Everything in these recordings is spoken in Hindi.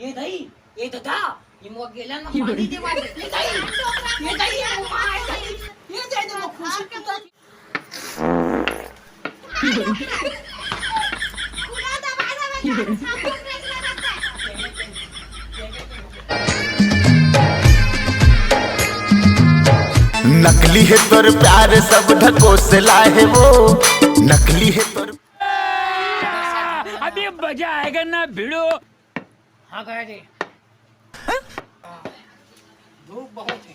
ये दही ये दादा ये मग गेल्या ना पाणी देवा ये दही ये दही ये माय दही ये दे दे मग खुशी के तो पूरा दबा दबा साबुन फेंकना लगता है। नकली है तोर प्यार सब ढकोसला है वो नकली है तोर अभी मजा आएगा ना भिड़ो। हाँ गए थे धूप बहुत है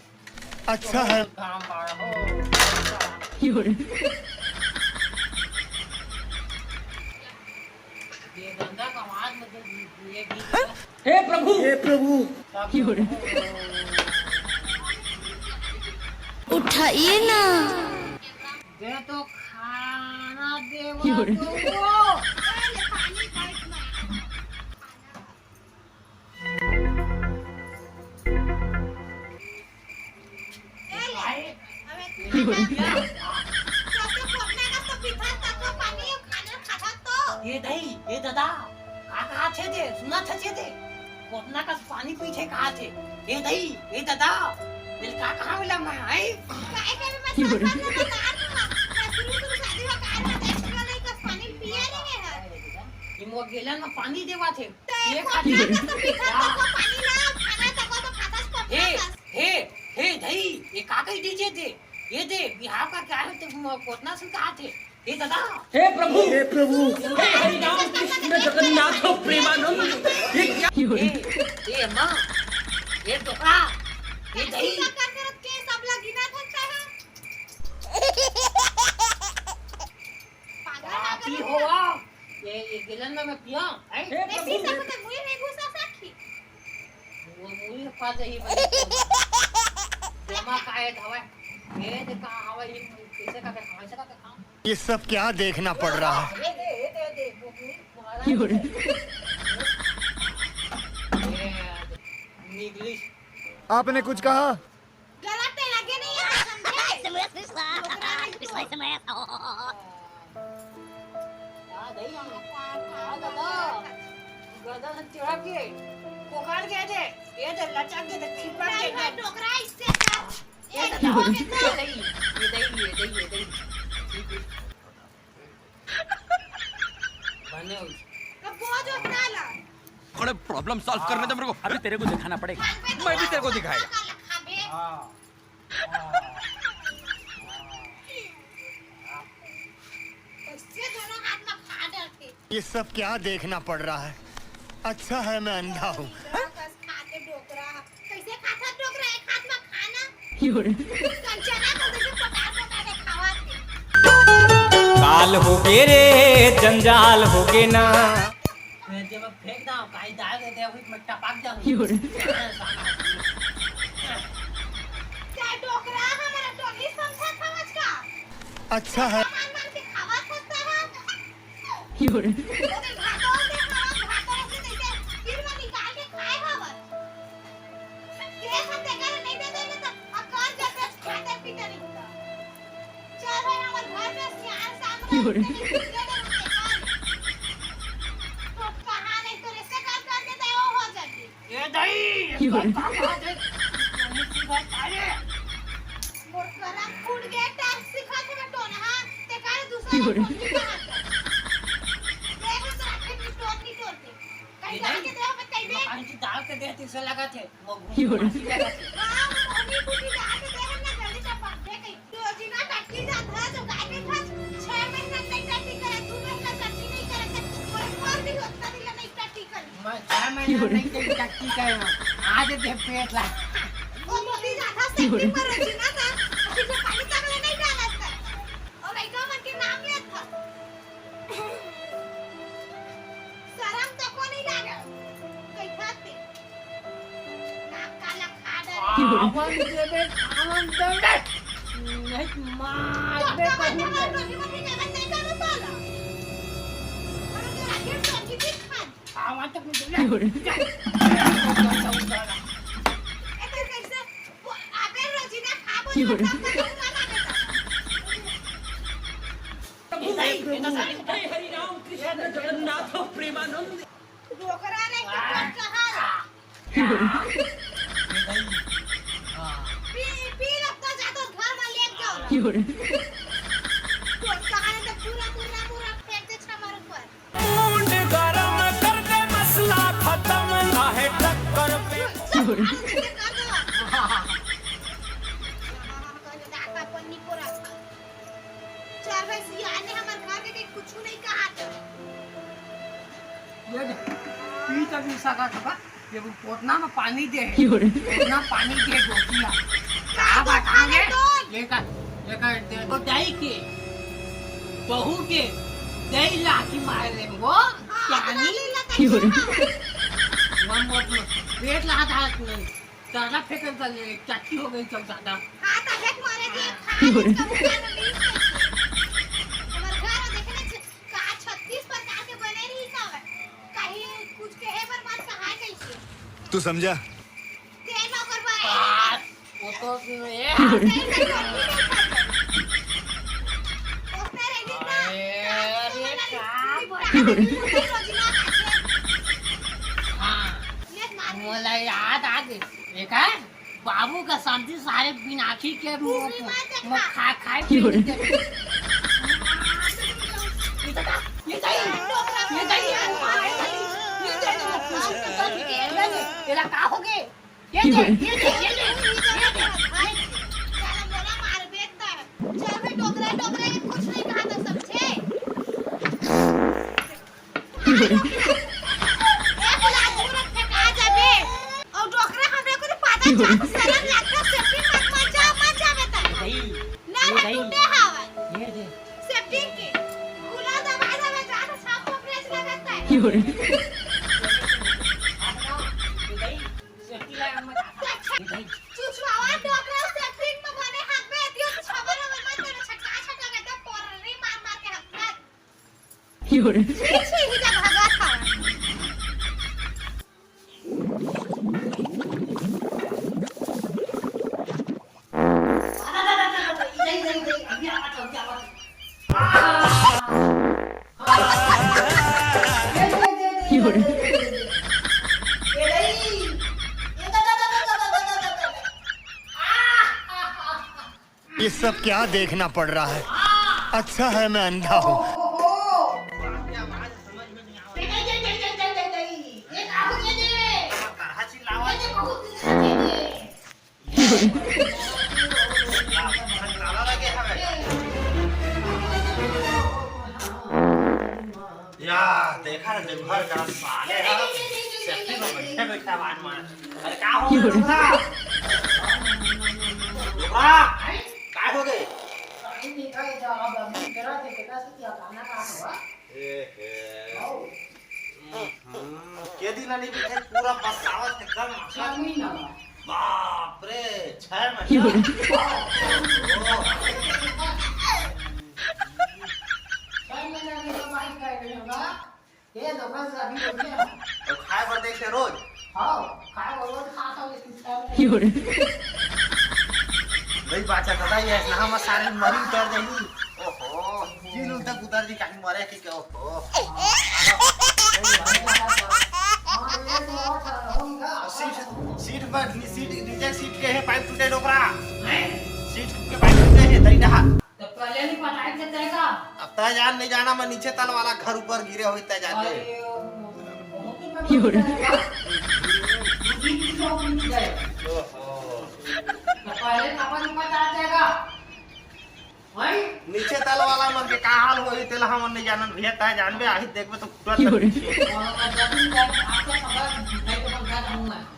अच्छा है काम बाड़ा हो ये गंदा का आवाज मतलब ये गीत हे प्रभु उठाइए ना दे तो खाना देवा ये दही ये दादा कहाँ थे सुना था थे कोटना का पानी पीछे कहाँ थे ये दही ये दादा दिल का कहाँ मिला मैं आई ये मो गेला ना पानी देवा थे ये खाते हे दही ये काका दीजिए थे ये दे बिहार का क्या है तो कोटना से कहाँ थे हे दादा हे प्रभु हे हरि राम कृष्ण जगन्नाथ प्रेमानंद ये क्या ये अम्मा ये टोकरा ये दही पापी होवा ये गिलन में मैं पिया है वो मुझे पास ही जमा काहे धवा ये देखा हवा ये कैसे का कैसे का खाऊं ये सब क्या देखना पड़ रहा है दे वो इंग्लिश आपने कुछ कहा गलत है लगे नहीं है गदा से चिढ़ा के पोकाड़ गए थे ये तो लचक के छिपा के टोकरा इससे ये दही बने हुई अब बहुत उठा ला थोड़े प्रॉब्लम सॉल्व करने दे मेरे को। अभी तेरे को दिखाना पड़ेगा। मैं भी तेरे को दिखाएगा। ये सब क्या देखना पड़ रहा है अच्छा है मैं अंधा हूँ कैसे खाता टोकरा एक हाथ में खाना कंचना को देखो पटा के खावा काल हो गे रे जंजाल हो गे ना मैं जब फेंक दाऊं काई दाग दे दे मैं टपक जाऊं क्या टोकरा हमारा टोली समझा समझ का अच्छा है मान मान के खावा सकता है ये दही दाल के देती से लगा थे वो लगा थे मैं 6 महीने नहीं तेरी टट्टी का आज दे पेट ला आवन देवे आवन देवे नहीं मार दे आवन तक नहीं हरि राम कृष्ण जगन्नाथ प्रेमानंद डोकरा नहीं तो कहा पी लगता जातो घर में ले जाओ तो कहानी तो पूरा फेंक दे छमर ऊपर मुंड गरम कर दे मसला खत्म ना है टक्कर पे पी तक नहीं सका खबा ये पोतना में पानी दे पोतना पानी दे डोकिया कहाँ बैठांगे लेकर तो दही के बहू के दही लाठी मार ले वो पानी पेट लगा था दादा फेंकल चल चक्की हो गई चल दादा हां त हेट मारे के हमर घर देखने का 36 प्रकार के बने रही सब कहीं कुछ कहे पर मत कहा कैसे तू समझा? तेल ओकर बारे वो तो ये ओकरे रेडी ना मोला याद आ गई एक है बाबू का शांति सारे बिनाखी के मुंह खा ये का हो गए ये दे मार बेटा चल भाई टोकरा कुछ नहीं कहा था समझे ये सब क्या देखना पड़ रहा है? अच्छा है मैं अंधा हूँ। देखा ना देवघर का साले सेफ्टी में बैठे आवाज मार अरे का हो गया का हो गए के दिन नहीं बैठे पूरा बसावत एकदम बाप रे 6 महीना ये दुकान से अभी बोलिए तो खाए पर देखते रोज हां खाए रोज खाता हूं लेकिन भाई बात करता है ना हम सारे मरी उतर देनी ओहो जील तक उतर दी कहीं मरे कि क्या ओहो सीट पर सीट नीचे सीट के है पाइप टूटे डोकरा सीट के पाइप टूटे है तरी डहा तो पहले नहीं पता है चलेगा अब तय जान नहीं जाना मैं नीचे तल वाला घर ऊपर गिरे हुए तय जाते पहले पापा नहीं पता चलेगा भाई नीचे तल वाला मन के का हाल होई तेल हम नहीं जानन भैया तय जानबे आही देखबे तो तुरंत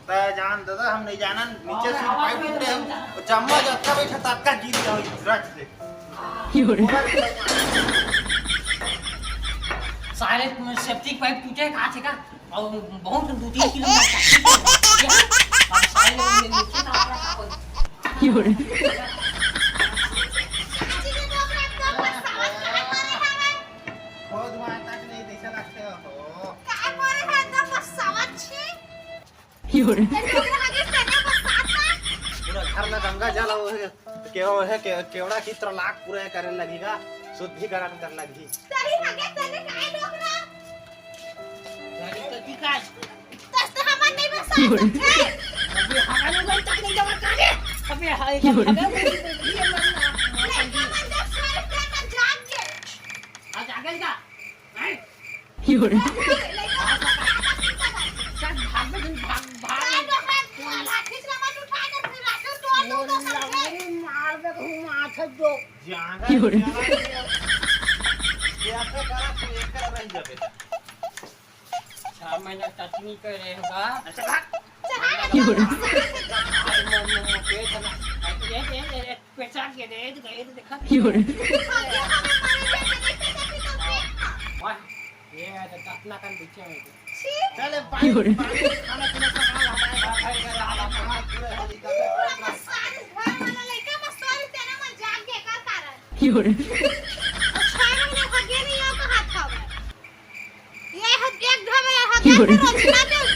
तय जान दादा हम नहीं जानन नीचे से पाइप टूटे हम चम्मच अच्छा बैठा तक्का गिर गया रच से सारे सेफ्टी पाइप टूटे कहाँ थे का और बहुत 2-3 किलोमीटर और सारे लोग नीचे था बहुत वहां तक नहीं देखा लगते हो काय मारे है एकदम बसावत छे पूरा घर में गंगा जल केवड़ा की तरह लाख पूरा करे लगेगा शुद्धिकरण कर लगी तरी हगे तने काय डोकरा तो ठीक है तस तो हम मन नहीं बस समझे अबे हमारे भाई तक नहीं जमा कर दे अबे हाय ये लइका मन जब सर पे ना जाग के आज आगे का हैं लइका चल भाग भाग लाठी से मत उठा कर फिर राखो तोड़ दो तो समझे मार दे माथा जो जागा ये ये आपका करा तू एक कर रही जाबे 6 महीना टचनी करेगा अच्छा भाग पेशाब के दे देखा ये अपना kan पीछे है चले पानी खाना पीना का ये